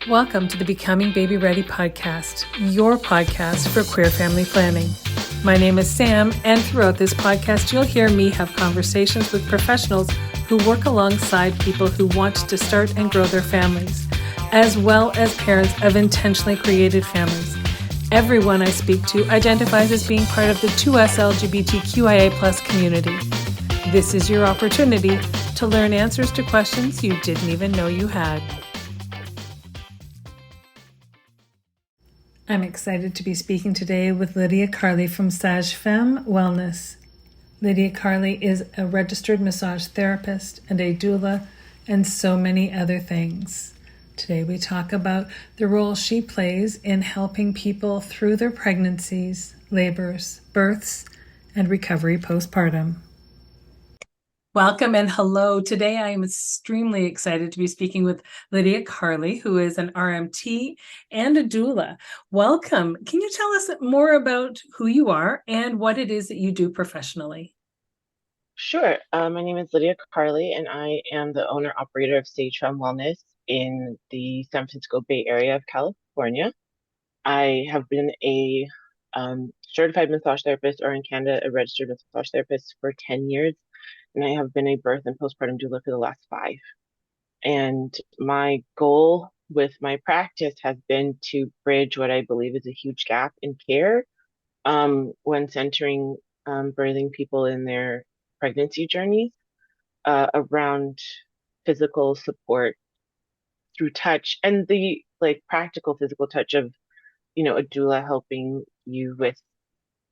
Welcome to the Becoming Baby Ready podcast, your podcast for queer family planning. My name is Sam, and throughout this podcast, you'll hear me have conversations with professionals who work alongside people who want to start and grow their families, as well as parents of intentionally created families. Everyone I speak to identifies as being part of the 2S LGBTQIA+ community. This is your opportunity to learn answers to questions you didn't even know you had. I'm excited to be speaking today with Lydia-Carlie from Sage Femme Wellness. Lydia-Carlie is a registered massage therapist and a doula and so many other things. Today we talk about the role she plays in helping people through their pregnancies, labors, births, and recovery postpartum. Welcome and hello. Today I am extremely excited to be speaking with Lydia-Carlie, who is an RMT and a doula. Welcome. Can you tell us more about who you are and what it is that you do professionally? Sure. My name is Lydia-Carlie, and I am the owner-operator of Sage Femme Wellness in the San Francisco Bay Area of California. I have been a certified massage therapist, or in Canada, a registered massage therapist for 10 years, and I have been a birth and postpartum doula for the last 5. And my goal with my practice has been to bridge what I believe is a huge gap in care when centering birthing people in their pregnancy journeys around physical support through touch and the practical physical touch of, a doula helping you with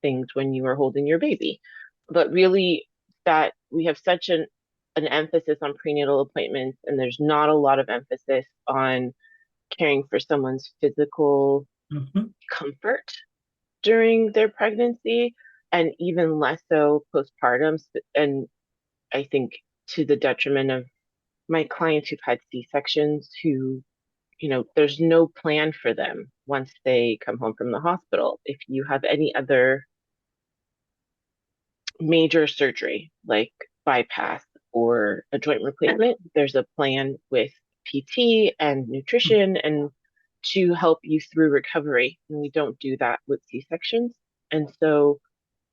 things when you are holding your baby. But really that we have such an emphasis on prenatal appointments, and there's not a lot of emphasis on caring for someone's physical comfort during their pregnancy, and even less so postpartum. And I think to the detriment of my clients who've had C-sections who, there's no plan for them once they come home from the hospital. If you have any other major surgery like bypass or a joint replacement, there's a plan with PT and nutrition and to help you through recovery. And we don't do that with C-sections. And so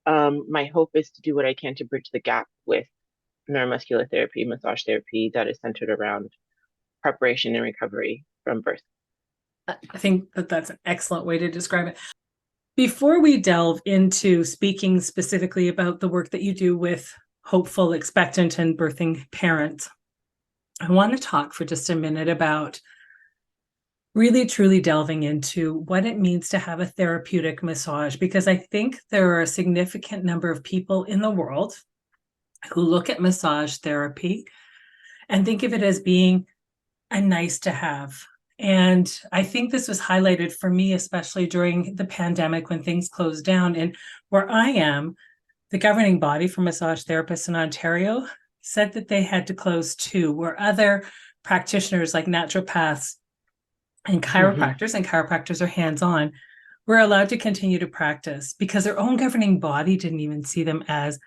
my hope is to do what I can to bridge the gap with neuromuscular therapy, massage therapy that is centered around preparation and recovery from birth. I think that's an excellent way to describe it. Before we delve into speaking specifically about the work that you do with hopeful, expectant, and birthing parents, I want to talk for just a minute about really truly delving into what it means to have a therapeutic massage, because I think there are a significant number of people in the world who look at massage therapy and think of it as being a nice to have. And I think this was highlighted for me, especially during the pandemic when things closed down. And where I am, the governing body for massage therapists in Ontario said that they had to close too, where other practitioners like naturopaths and chiropractors, and chiropractors are hands-on, were allowed to continue to practice because their own governing body didn't even see them as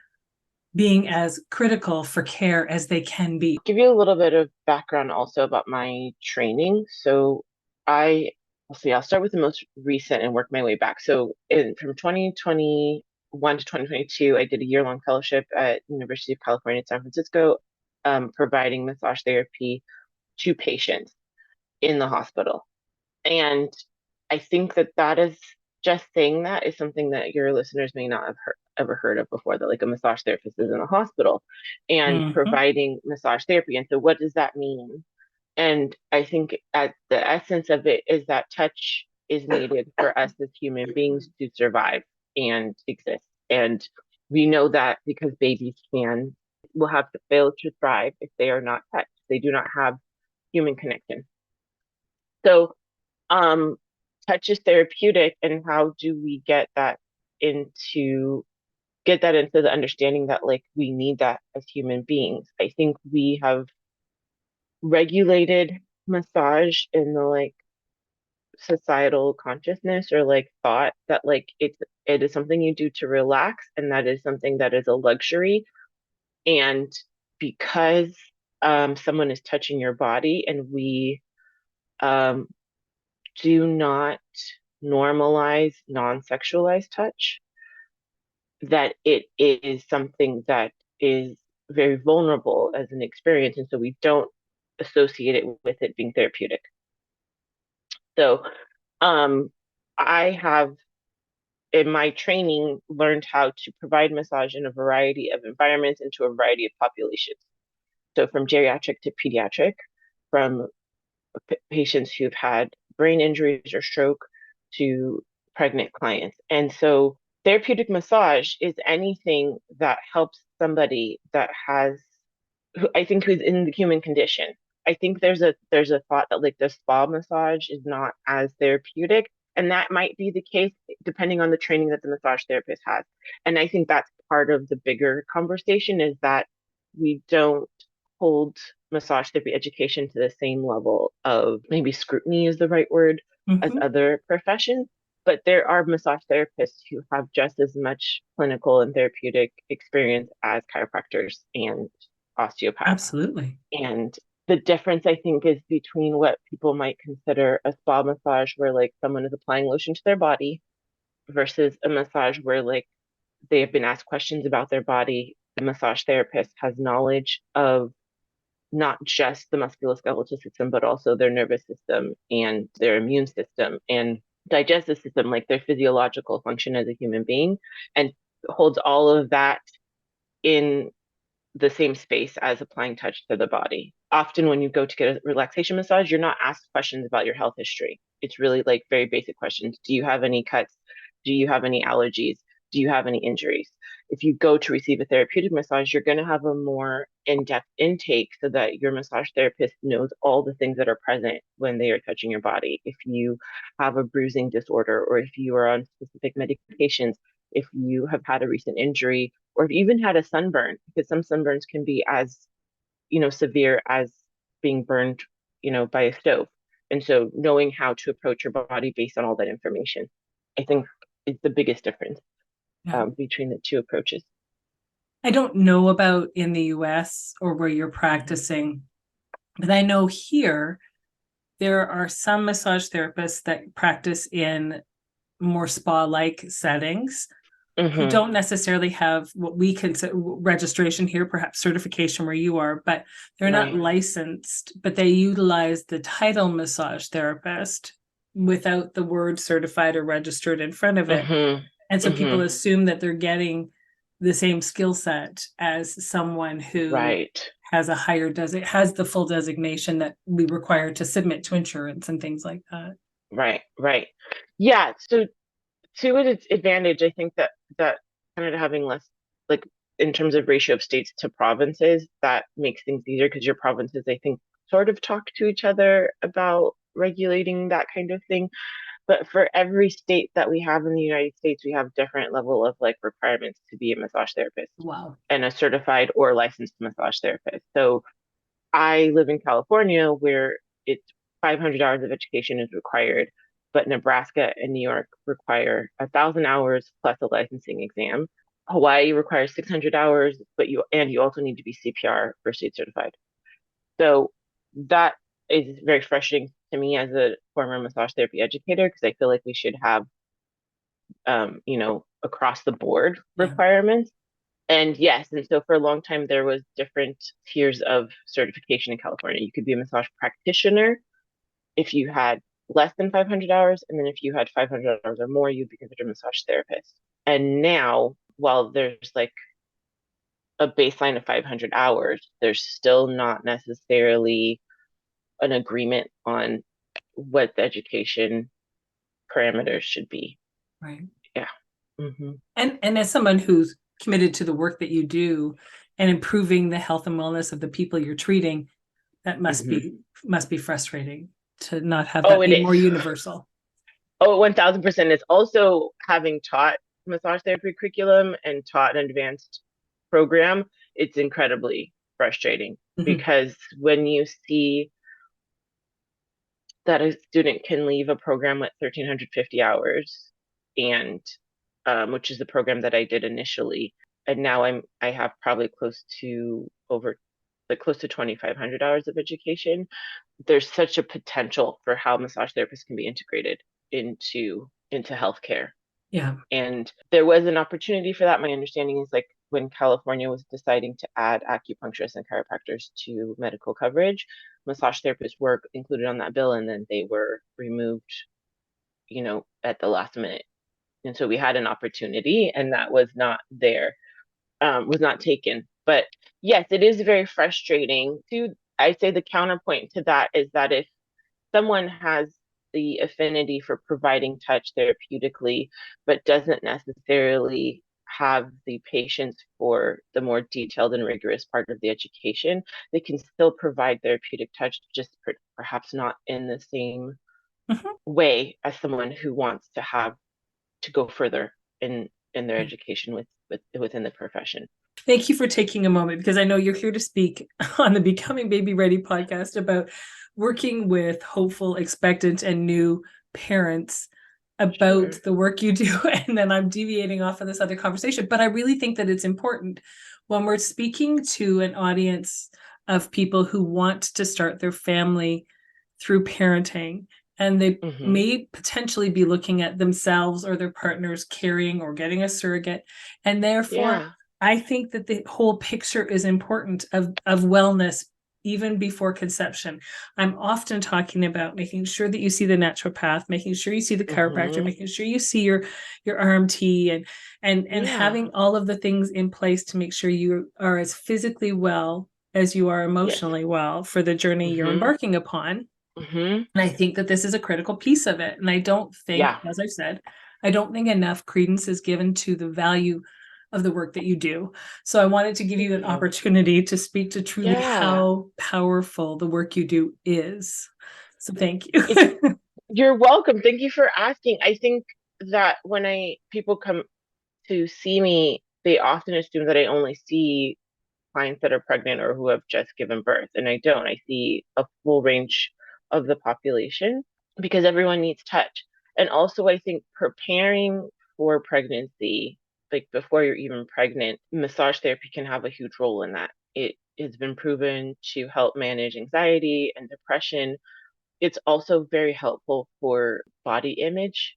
being as critical for care as they can be. I'll give you a little bit of background also about my training. So I'll start with the most recent and work my way back. So from 2021 to 2022, I did a year-long fellowship at University of California at San Francisco, providing massage therapy to patients in the hospital. And I think that is just saying that is something that your listeners may not have ever heard of before, that like a massage therapist is in a hospital and providing massage therapy. And so what does that mean? And I think at the essence of it is that touch is needed for us as human beings to survive and exist. And we know that because babies will have to fail to thrive if they are not touched. They do not have human connection. So touch is therapeutic, and how do we get that into the understanding that like we need that as human beings? I think we have regulated massage in the like societal consciousness or like thought that like it is something you do to relax, and that is something that is a luxury. And because someone is touching your body and we do not normalize non-sexualized touch, that it is something that is very vulnerable as an experience, and so we don't associate it with it being therapeutic. So, I have in my training learned how to provide massage in a variety of environments and to a variety of populations. So, from geriatric to pediatric, from patients who've had brain injuries or stroke to pregnant clients. And so therapeutic massage is anything that helps somebody that has who I think who's in the human condition. I think there's a thought that like the spa massage is not as therapeutic, and that might be the case depending on the training that the massage therapist has. And I think that's part of the bigger conversation is that we don't hold massage therapy education to the same level of maybe scrutiny is the right word as Mhm. other professions. But there are massage therapists who have just as much clinical and therapeutic experience as chiropractors and osteopaths. Absolutely. And the difference, I think, is between what people might consider a spa massage, where like someone is applying lotion to their body, versus a massage where like they have been asked questions about their body. The massage therapist has knowledge of not just the musculoskeletal system, but also their nervous system and their immune system and digestive system, like their physiological function as a human being, and holds all of that in the same space as applying touch to the body. Often, when you go to get a relaxation massage, you're not asked questions about your health history. It's really like very basic questions. Do you have any cuts? Do you have any allergies? Do you have any injuries? If you go to receive a therapeutic massage, you're going to have a more in depth intake so that your massage therapist knows all the things that are present when they are touching your body. If you have a bruising disorder, or if you are on specific medications, if you have had a recent injury, or if you even had a sunburn, because some sunburns can be as, severe as being burned, by a stove. And so knowing how to approach your body based on all that information, I think is the biggest difference Yeah. between the two approaches. I don't know about in the US or where you're practicing, but I know here there are some massage therapists that practice in more spa-like settings who Mm-hmm. don't necessarily have what we consider registration here, perhaps certification where you are, but they're not Right. licensed, but they utilize the title massage therapist without the word certified or registered in front of it. Mm-hmm. And so people Mm-hmm. assume that they're getting the same skill set as someone who Right. has a higher has the full designation that we require to submit to insurance and things like that. Right. Right. Yeah. So to its advantage, I think that Canada having less, like in terms of ratio of states to provinces, that makes things easier because your provinces, I think, sort of talk to each other about regulating that kind of thing. But for every state that we have in the United States, we have different level of like requirements to be a massage therapist Wow. and a certified or licensed massage therapist. So I live in California where it's 500 hours of education is required, but Nebraska and New York require 1,000 hours plus a licensing exam. Hawaii requires 600 hours, but you also need to be CPR or state certified. So that is very frustrating to me as a former massage therapy educator because I feel like we should have, across the board Yeah. requirements. And yes, and so for a long time there was different tiers of certification in California. You could be a massage practitioner if you had less than 500 hours, and then if you had 500 hours or more, you'd be considered a massage therapist. And now, while there's like a baseline of 500 hours, there's still not necessarily an agreement on what the education parameters should be. Right. Yeah. Hmm. And as someone who's committed to the work that you do and improving the health and wellness of the people you're treating, that Hmm. must be frustrating to not have Oh, that it be is. more universal. Oh, 1000%. It's also having taught massage therapy curriculum and taught an advanced program, it's incredibly frustrating Mhm. because when you see that a student can leave a program with 1,350 hours and which is the program that I did initially, and now I have probably close to over like close to 2,500 hours of education. There's such a potential for how massage therapists can be integrated into healthcare. Yeah. And there was an opportunity for that. My understanding is like when California was deciding to add acupuncturists and chiropractors to medical coverage, massage therapists were included on that bill, and then they were removed, at the last minute. And so we had an opportunity, and that was not there, was not taken. But yes, it is very frustrating. I'd say the counterpoint to that is that if someone has the affinity for providing touch therapeutically, but doesn't necessarily have the patience for the more detailed and rigorous part of the education, they can still provide therapeutic touch, just perhaps not in the same Mhm. way as someone who wants to go further in their education within the profession. Thank you for taking a moment, because I know you're here to speak on the Becoming Baby Ready podcast about working with hopeful, expectant, and new parents about Sure. the work you do. And then I'm deviating off of this other conversation, but I really think that it's important when we're speaking to an audience of people who want to start their family through parenting, and they Mm-hmm. may potentially be looking at themselves or their partners carrying or getting a surrogate, and therefore Yeah. I think that the whole picture is important of wellness even before conception. I'm often talking about making sure that you see the naturopath, making sure you see the chiropractor, Mm-hmm. making sure you see your RMT, and Yeah. having all of the things in place to make sure you are as physically well as you are Yes. emotionally well for the journey you're Mm-hmm. embarking upon. Mm-hmm. And I think that this is a critical piece of it. And I don't think, Yeah. as I've said, I don't think enough credence is given to the value of the work that you do. So I wanted to give Thank you an you. opportunity to speak to truly Yeah. how powerful the work you do is. So thank It's you. You're welcome. Thank you for asking. I think that when people come to see me, they often assume that I only see clients that are pregnant or who have just given birth, and I don't. I see a full range of the population because everyone needs touch. And also, I think preparing for pregnancy, like before you're even pregnant, massage therapy can have a huge role in that. It has been proven to help manage anxiety and depression. It's also very helpful for body image,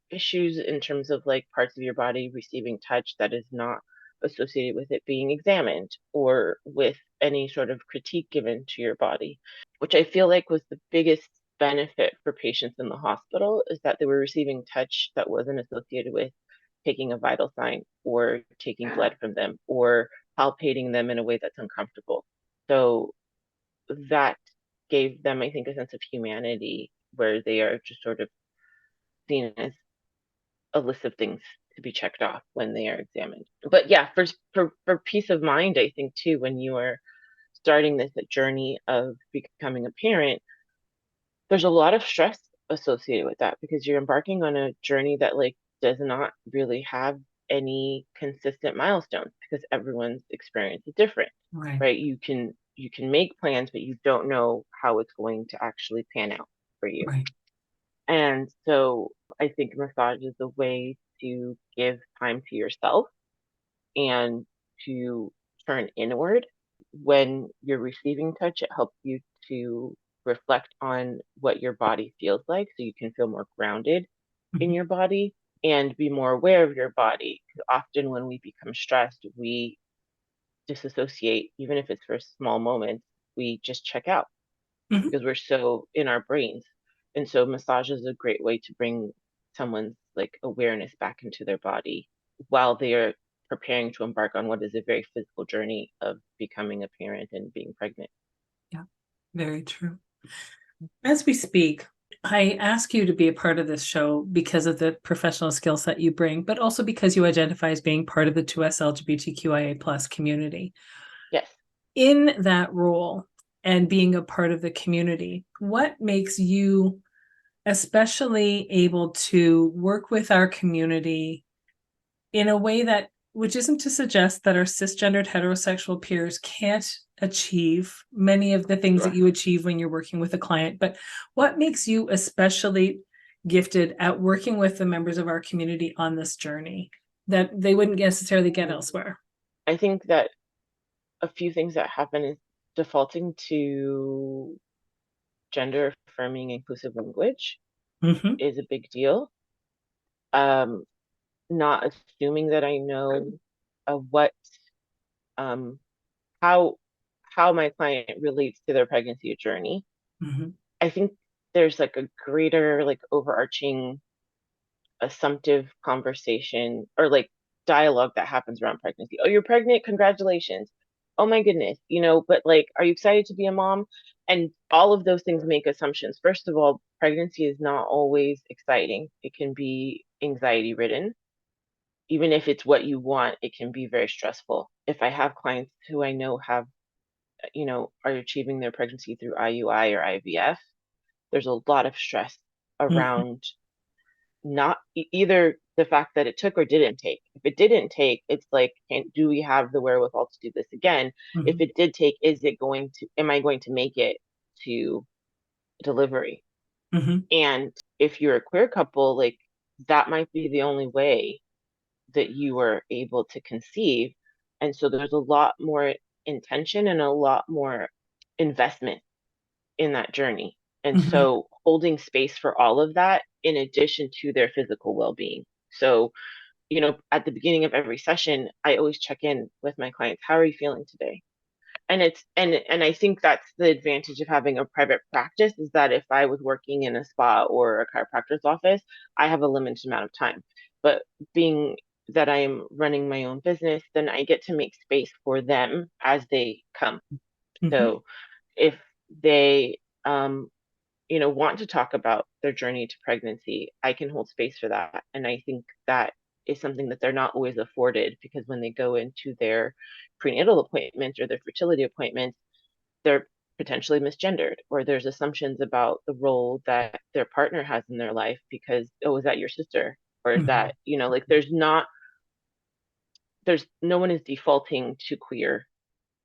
issues in terms of like parts of your body receiving touch that is not associated with it being examined or with any sort of critique given to your body, which I feel like was the biggest benefit for patients in the hospital, is that they were receiving touch that wasn't associated with taking a vital sign or taking blood from them or palpating them in a way that's uncomfortable. So that gave them, I think, a sense of humanity where they are just sort of seen as a list of things to be checked off when they are examined. But yeah, for peace of mind, I think too, when you are starting this journey of becoming a parent, there's a lot of stress associated with that because you're embarking on a journey that like does not really have any consistent milestones because everyone's experience is different, Right. right? You can make plans, but you don't know how it's going to actually pan out for you. Right. And so I think massage is a way to give time to yourself and to turn inward. When you're receiving touch, it helps you to reflect on what your body feels like so you can feel more grounded in Mhm. your body and be more aware of your body. Because often when we become stressed, we disassociate, even if it's for small moments, we just check out Mhm. because we're so in our brains. And so massage is a great way to bring someone's like awareness back into their body while they are preparing to embark on what is a very physical journey of becoming a parent and being pregnant. Yeah, very true. As we speak, I ask you to be a part of this show because of the professional skill set you bring, but also because you identify as being part of the 2S LGBTQIA plus community. Yes. In that role and being a part of the community, what makes you especially able to work with our community in a way that, which isn't to suggest that our cisgendered heterosexual peers can't achieve many of the things that Sure. you achieve when you're working with a client, but what makes you especially gifted at working with the members of our community on this journey that they wouldn't necessarily get elsewhere? I think that a few things that happen is defaulting to gender affirming inclusive language Hmm. is a big deal. Um, Not assuming that I know what um how my client relates to their pregnancy journey. Hmm. I think there's like a greater like overarching assumptive conversation or like dialogue that happens around pregnancy. Oh, you're pregnant, congratulations. Oh my goodness, but like, are you excited to be a mom? And all of those things make assumptions. First of all, pregnancy is not always exciting. It can be anxiety ridden. Even if it's what you want, it can be very stressful. If I have clients who I know have, are achieving their pregnancy through IUI or IVF, there's a lot of stress Hmm. around not either the fact that it took or didn't take. If it didn't take, it's like, do we have the wherewithal to do this again? If Hmm. it did take, am I going to make it to delivery? Hmm. And if you're a queer couple, like that might be the only way that you are able to conceive. And so there's a lot more intention and a lot more investment in that journey. And Hmm. so holding space for all of that in addition to their physical well-being. So, at the beginning of every session, I always check in with my clients. How are you feeling today? And I think that's the advantage of having a private practice is that if I was working in a spa or a chiropractor's office, I have a limited amount of time. But being that I am running my own business, then I get to make space for them as they come. Hmm. So if they want to talk about their journey to pregnancy, I can hold space for that. And I think that is something that they're not always afforded because when they go into their prenatal appointments or their fertility appointments, they're potentially misgendered or there's assumptions about the role that their partner has in their life because, oh, is that your sister? Or is Hmm. that, like there's no one is defaulting to queer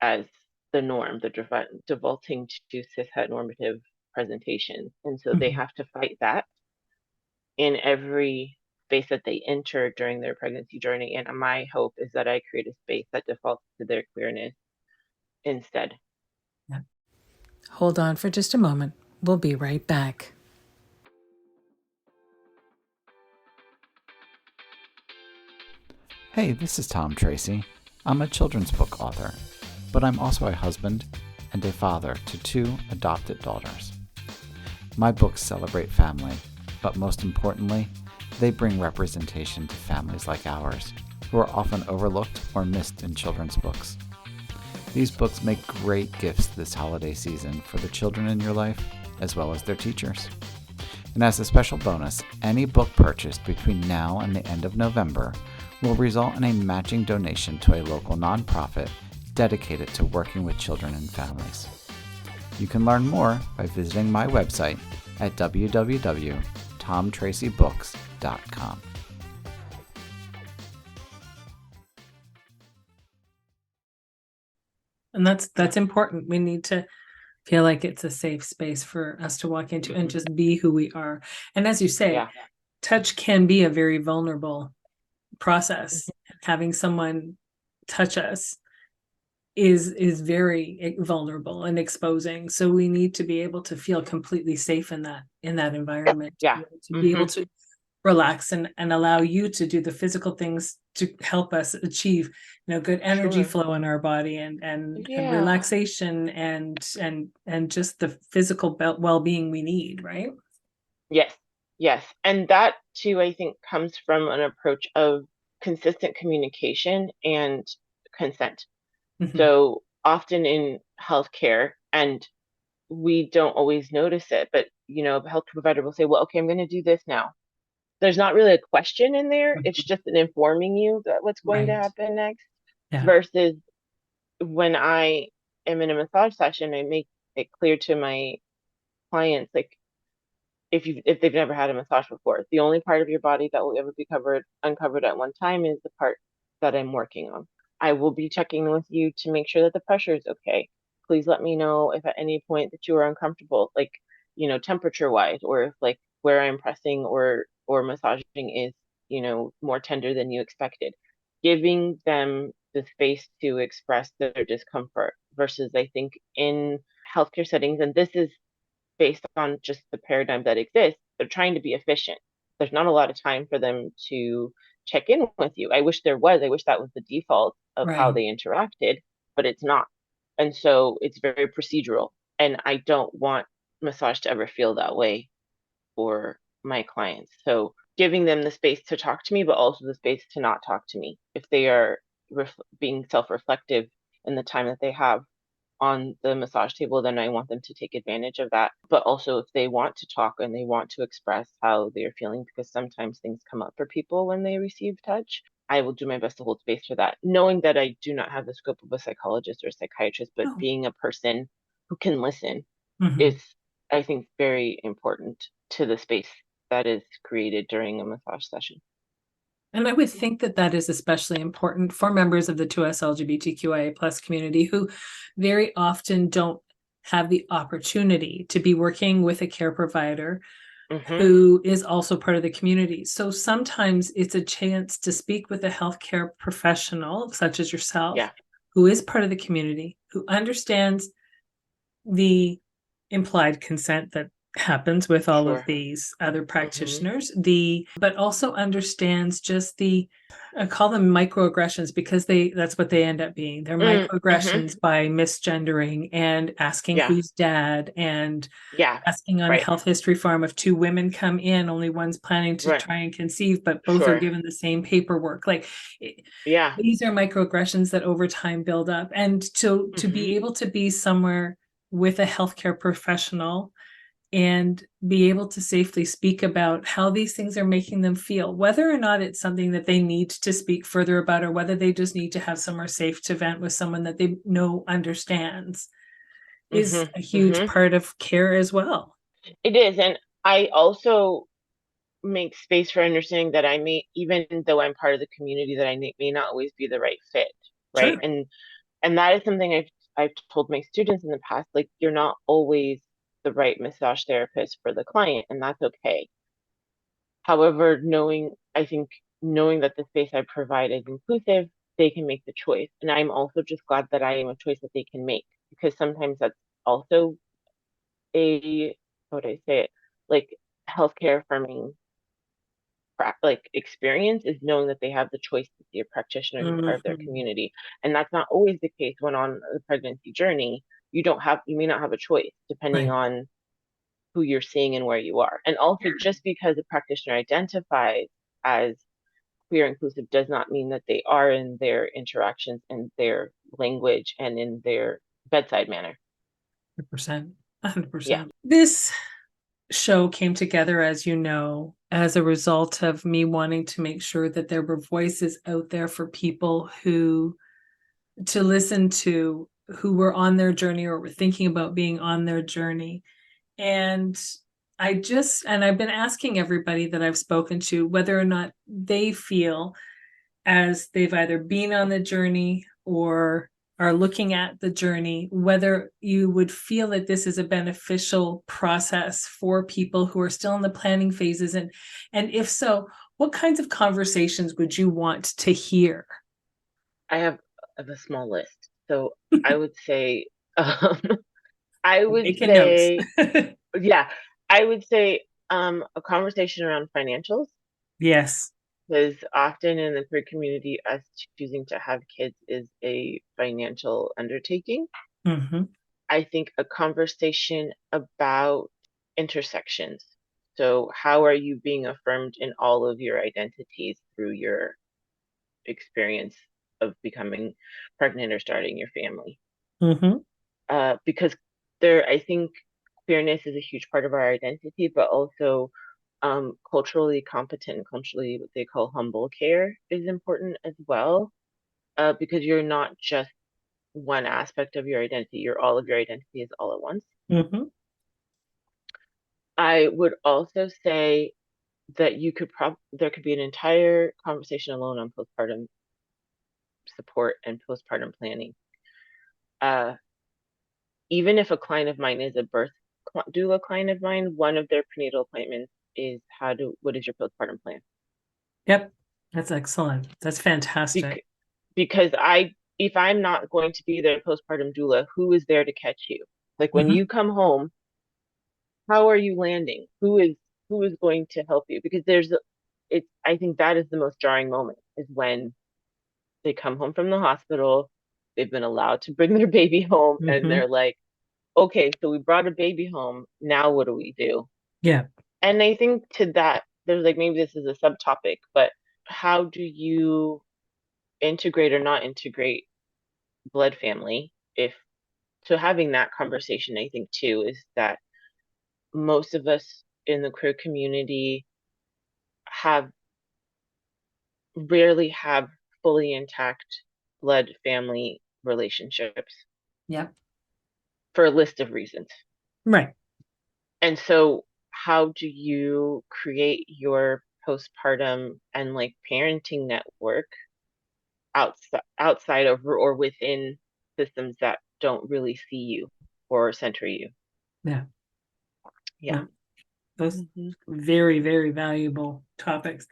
as the norm, they're defaulting to cis normative presentation. And so they Hmm. have to fight that in every space that they enter during their pregnancy journey. And my hope is that I create a space that defaults to their queerness instead. Yeah. Hold on for just a moment. We'll be right back. Hey, this is Tom Tracy. I'm a children's book author, but I'm also a husband and a father to 2 adopted daughters. My books celebrate family, but most importantly, they bring representation to families like ours, who are often overlooked or missed in children's books. These books make great gifts this holiday season for the children in your life, as well as their teachers. And as a special bonus, any book purchased between now and the end of November will result in a matching donation to a local nonprofit dedicated to working with children and families. You can learn more by visiting my website at www.tomtracybooks.com. And that's important. We need to feel like it's a safe space for us to walk into and Hmm. just be who we are. And as you say, Yeah. touch can be a very vulnerable process. Hmm. Having someone touch us is very vulnerable and exposing. So we need to be able to feel completely safe in that environment, Yeah. to be able Hmm. to relax and allow you to do the physical things to help us achieve good energy Sure. flow in our body and Yeah. relaxation and just the physical well-being we need, right? Yes. Yes. And that too, I think, comes from an approach of consistent communication and consent. Hmm. So often in healthcare, and we don't always notice it, but a health provider will say, well, okay, I'm going to do this now. There's not really a question in there. It's just an informing you that what's going to Right. happen next. Yeah. Versus when I am in a massage session, I make it clear to my clients, like if they've never had a massage before, the only part of your body that will ever be uncovered at one time is the part that I'm working on. I will be checking with you to make sure that the pressure is okay. Please let me know if at any point that you are uncomfortable, like, temperature wise, or if like where I'm pressing or massaging is, more tender than you expected. Giving them the space to express their discomfort versus I think in healthcare settings, and this is based on just the paradigm that exists, they're trying to be efficient. There's not a lot of time for them to check in with you. I wish there was. I wish that was the default of how Right. they interacted, but it's not. And so it's very procedural. And I don't want massage to ever feel that way for my clients. So giving them the space to talk to me, but also the space to not talk to me if they are being self-reflective in the time that they have on the massage table, then I want them to take advantage of that. But also, if they want to talk and they want to express how they're feeling, because sometimes things come up for people when they receive touch, I will do my best to hold space for that, knowing that I do not have the scope of a psychologist or a psychiatrist, but Oh. being a person who can listen Mhm. is, I think, very important to the space that is created during a massage session. And I would think that that is especially important for members of the 2S LGBTQIA plus community who very often don't have the opportunity to be working with a care provider Mm-hmm. who is also part of the community. So sometimes it's a chance to speak with a healthcare professional, such as yourself, Yeah. who is part of the community, who understands the implied consent that happens with all of Sure. these other Mm-hmm. practitioners, but also understands just I call them microaggressions because that's what they end up being. They're Mm-hmm. microaggressions by misgendering and asking Yeah. who's dad and Yeah. asking on a Right. health history form if two women come in, only one's planning to Right. try and conceive, but both are Sure. given the same paperwork. Like Yeah. these are microaggressions that over time build up. And to Mm-hmm. be able to be somewhere with a healthcare professional and be able to safely speak about how these things are making them feel, whether or not it's something that they need to speak further about, or whether they just need to have somewhere safe to vent with someone that they know understands, is Mm-hmm. a huge Mm-hmm. part of care as well. It is. And I also make space for understanding that I may, even though I'm part of the community, that I may not always be the right fit. Right. Sure. And that is something I've told my students in the past, like you're not always the right massage therapist for the client, and that's okay. However, I think knowing that the space I provide is inclusive, they can make the choice. And I'm also just glad that I am a choice that they can make, because sometimes that's also how would I say it? Like healthcare affirming like experience is knowing that they have the choice to see a practitioner and be part of their Mhm. community. And that's not always the case when on the pregnancy journey. You may not have a choice depending Right. on who you're seeing and where you are. And also just because a practitioner identifies as queer inclusive does not mean that they are in their interactions and their language and in their bedside manner. 100%. Yeah. 100%. This show came together, as you know, as a result of me wanting to make sure that there were voices out there for people to listen to, who were on their journey or were thinking about being on their journey. And I've been asking everybody that I've spoken to whether or not they feel, as they've either been on the journey or are looking at the journey, whether you would feel that this is a beneficial process for people who are still in the planning phases. And if so, what kinds of conversations would you want to hear? I have a small list. So I would say, I would Making notes. say, yeah, I would say a conversation around financials, Yes. because often in the queer community, us choosing to have kids is a financial undertaking. Mm-hmm. I think a conversation about intersections. So how are you being affirmed in all of your identities through your experience of becoming pregnant or starting your family? Mm-hmm. Because I think queerness is a huge part of our identity, but also culturally competent and culturally what they call humble care is important as well, because you're not just one aspect of your identity, you're all of your identities all at once. Mm-hmm. I would also say that there could be an entire conversation alone on postpartum support and postpartum planning. Uh, Even if a client of mine is a doula client of mine, one of their prenatal appointments is what is your postpartum plan? Yep. That's excellent. That's fantastic. because if I'm not going to be their postpartum doula, who is there to catch you? Like when Mhm. you come home, how are you landing? Who is going to help you? Because I think that is the most jarring moment is when they come home from the hospital, they've been allowed to bring their baby home, and Mhm. they're like, okay, so we brought a baby home. Now what do we do? Yeah. And I think to that, there's like maybe this is a subtopic, but how do you integrate or not integrate blood family? If so, having that conversation, I think too, is that most of us in the queer community have rarely have fully intact blood family relationships Yeah. for a list of reasons. Right. And so, how do you create your postpartum and like parenting network outside of or within systems that don't really see you or center you? Yeah. Yeah. Yeah. Those Mhm. very, very valuable topics.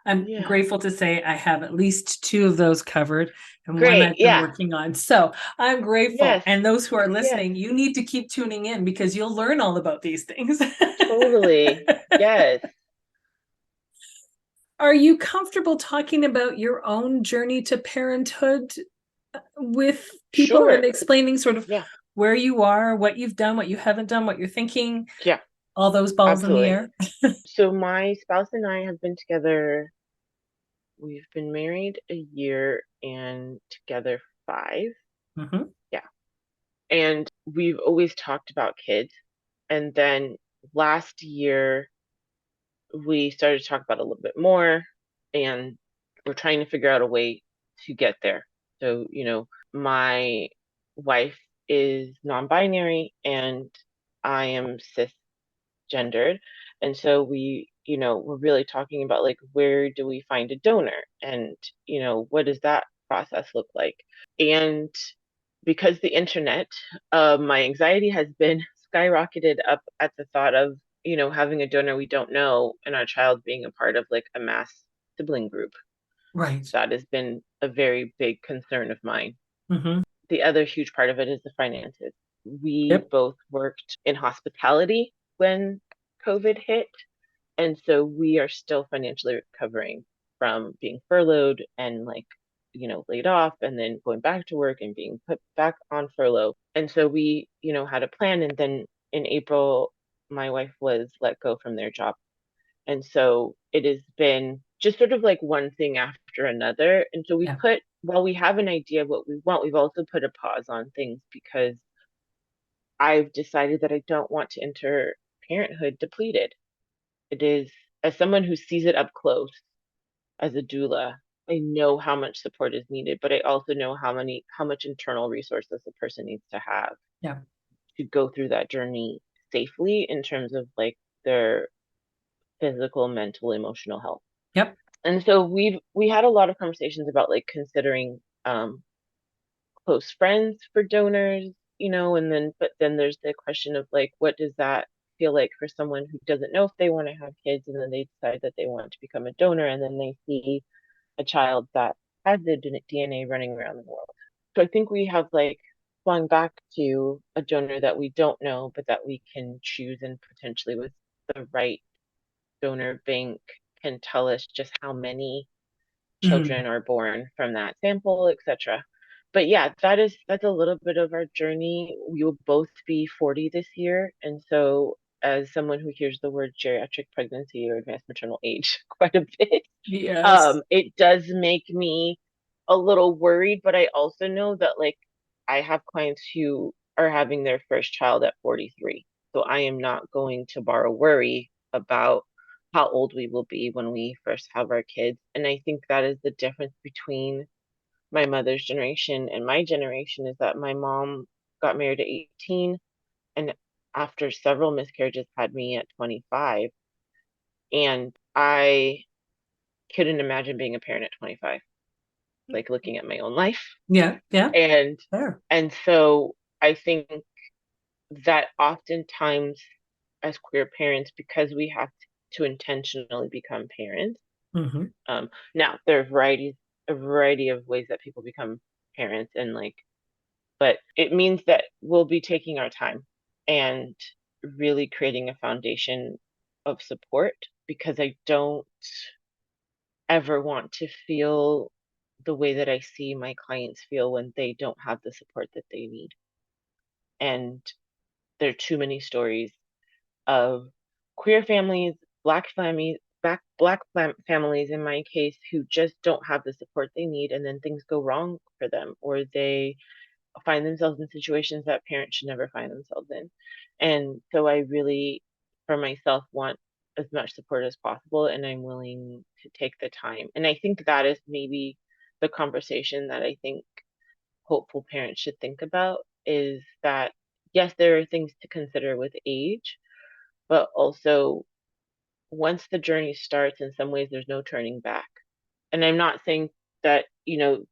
I'm Yeah. grateful to say I have at least two of those covered and one Great. I've been Yeah. working on. So I'm grateful. Yes. And those who are Yes. listening, you need to keep tuning in because you'll learn all about these things. Totally. Yes. Are you comfortable talking about your own journey to parenthood with people Sure. and explaining sort of Yeah. where you are, what you've done, what you haven't done, what you're thinking, Yeah. all those balls in the Absolutely. air? So my spouse and I have been together, we've been married a year and together 5. Mhm. Yeah. And we've always talked about kids. And then last year we started to talk about it a little bit more, and we're trying to figure out a way to get there. So, my wife is non-binary and I am cisgendered. And so we're really talking about like where do we find a donor, and what does that process look like? And because the internet, my anxiety has been skyrocketed up at the thought of, having a donor we don't know and our child being a part of like a mass sibling group. Right. That has been a very big concern of mine. Mhm. The other huge part of it is the finances. We Yep. both worked in hospitality when COVID hit, and so we are still financially recovering from being furloughed and like, laid off and then going back to work and being put back on furlough. And so we, had a plan. And then in April, my wife was let go from their job. And so it has been just sort of like one thing after another. And so Yeah. while we have an idea of what we want, we've also put a pause on things because I've decided that I don't want to enter parenthood depleted. It is, as someone who sees it up close as a doula, I know how much support is needed, but I also know how much internal resources a person needs to have Yeah. to go through that journey safely in terms of like their physical, mental, emotional health. Yep. And so we had a lot of conversations about like considering close friends for donors, but then there's the question of like what does that feel like for someone who doesn't know if they want to have kids, and then they decide that they want to become a donor, and then they see a child that has the DNA running around the world. So I think we have like gone back to a donor that we don't know, but that we can choose, and potentially with the right donor bank can tell us just how many Mhm. children are born from that sample, etc. But yeah, that's a little bit of our journey. We will both be 40 this year, and so as someone who hears the word geriatric pregnancy or advanced maternal age quite a bit, Yes. it does make me a little worried, but I also know that like I have clients who are having their first child at 43. So I am not going to borrow worry about how old we will be when we first have our kids. And I think that is the difference between my mother's generation and my generation is that my mom got married at 18 and after several miscarriages had me at 25. And I couldn't imagine being a parent at 25, like looking at my own life. Yeah. Yeah. And There. and so I think that oftentimes as queer parents, because we have to intentionally become parents, Mhm. now there are a variety of ways that people become parents, and like, but it means that we'll be taking our time and really creating a foundation of support, because I don't ever want to feel the way that I see my clients feel when they don't have the support that they need. And there are too many stories of queer families, black families, families in my case, who just don't have the support they need, and then things go wrong for them, or they find themselves in situations that parents should never find themselves in. And so I really, for myself, want as much support as possible, and I'm willing to take the time. And I think that is maybe the conversation that I think hopeful parents should think about, is that yes, there are things to consider with age, but also once the journey starts, in some ways there's no turning back. And I'm not saying that,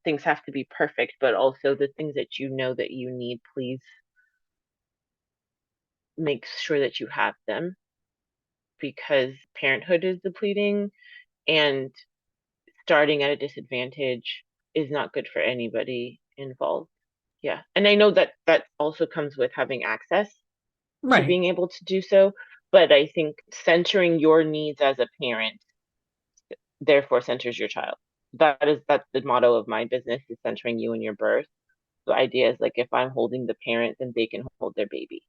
things have to be perfect, but also the things that that you need, please make sure that you have them, because parenthood is depleting, and starting at a disadvantage is not good for anybody involved. Yeah. And I know that that also comes with having access to Right. being able to do so. But I think centering your needs as a parent therefore centers your child. That's the motto of my business, is centering you and your birth. The idea is like, if I'm holding the parent, then they can hold their baby.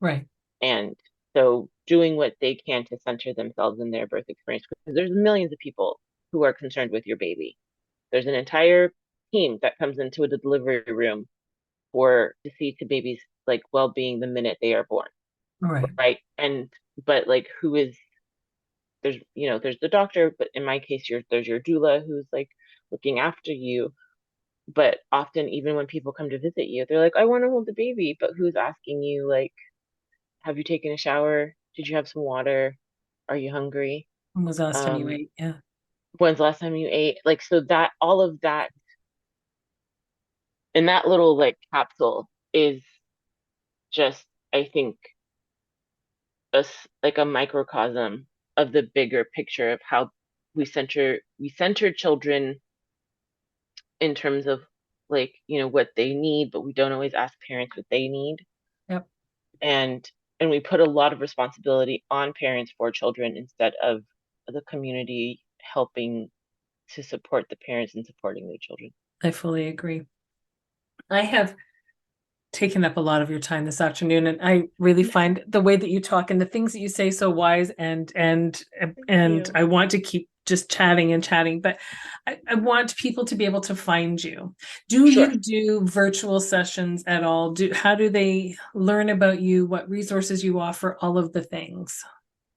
Right. And so doing what they can to center themselves in their birth experience, because there's millions of people who are concerned with your baby. There's an entire team that comes into a delivery room to see to babies like well-being the minute they are born. Right. Right. But like, there's the doctor, but in my case, there's your doula who's like looking after you. But often, even when people come to visit you, they're like, I want to hold the baby, but who's asking you, like, have you taken a shower? Did you have some water? Are you hungry? When was the last time you Um, ate? Yeah. when's the last time you ate? Like, so that all of that in that little like capsule is just, I think, like a microcosm of the bigger picture of how we center children in terms of like, what they need, but we don't always ask parents what they need. Yep. And we put a lot of responsibility on parents for children, instead of the community helping to support the parents and supporting their children. I fully agree. I have taken up a lot of your time this afternoon, and I really find the way that you talk and the things that you say so wise, and You. I want to keep just chatting and chatting, but I want people to be able to find you. Do Sure. you do virtual sessions at all? How do they learn about you? What resources you offer? All of the things.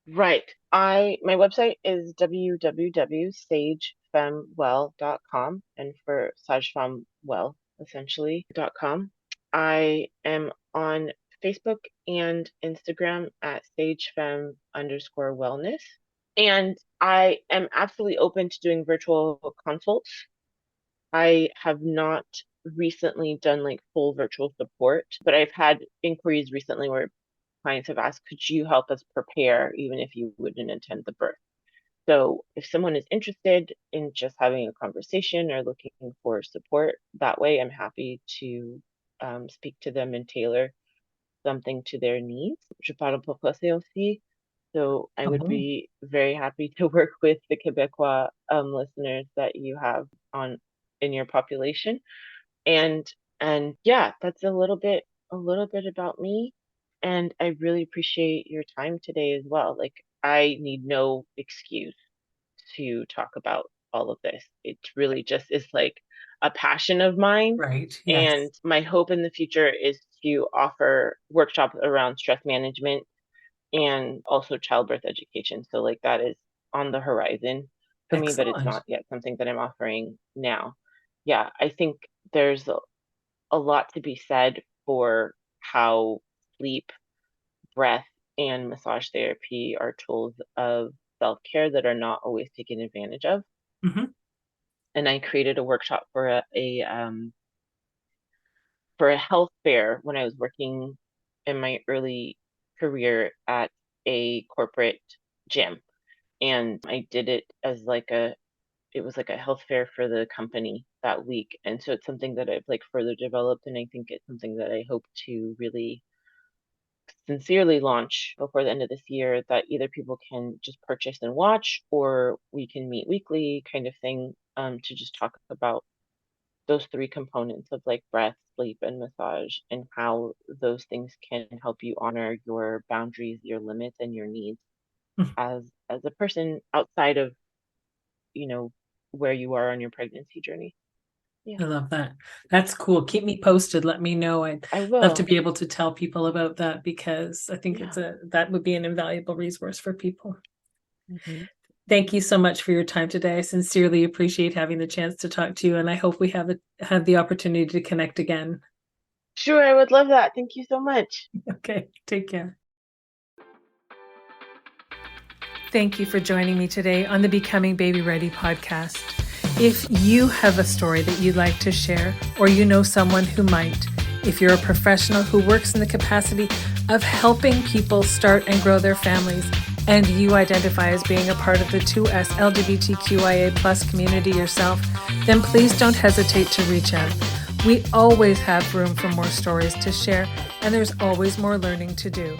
Right. My website is www.sagefemmewell.com, and for Sage Femme Well, essentially, .com. I am on Facebook and Instagram at sagefemme_wellness. And I am absolutely open to doing virtual consults. I have not recently done like full virtual support, but I've had inquiries recently where clients have asked, could you help us prepare even if you wouldn't attend the birth? So if someone is interested in just having a conversation or looking for support that way, I'm happy to speak to them and tailor something to their needs. Je parle pas français aussi. So I would Oh, be very happy to work with the Quebecois listeners that you have in your population. And yeah, that's a little bit about me. And I really appreciate your time today as well. Like, I need no excuse to talk about all of this. It really just is like a passion of mine. right. And Yes. my hope in the future is to offer workshops around stress management and also childbirth education. So like, that is on the horizon for me, but it's Excellent. not yet something that I'm offering now. Yeah, I think there's a lot to be said for how sleep, breath, and massage therapy are tools of self-care that are not always taken advantage of. Hmm. And I created a workshop for a health fair when I was working in my early career at a corporate gym. And I did it as like a it was like a health fair for the company that week. And so it's something that I've like further developed, and I think it's something that I hope to really sincerely launch before the end of this year, that either people can just purchase and watch, or we can meet weekly kind of thing, to just talk about those three components of like breath, sleep, and massage, and how those things can help you honor your boundaries, your limits, and your needs as a person outside of, you know, where you are on your pregnancy journey. I love that. That's cool. Keep me posted. Let me know. I'd I love to will. be able to tell people about that, because I think Yeah. that would be an invaluable resource for people. Mhm. Thank you so much for your time today. I sincerely appreciate having the chance to talk to you, and I hope we have the opportunity to connect again. Sure, I would love that. Thank you so much. Okay, take care. Thank you for joining me today on the Becoming Baby Ready podcast. If you have a story that you'd like to share, or you know someone who might, if you're a professional who works in the capacity of helping people start and grow their families, and you identify as being a part of the 2S LGBTQIA+ community yourself, then please don't hesitate to reach out. We always have room for more stories to share, and there's always more learning to do.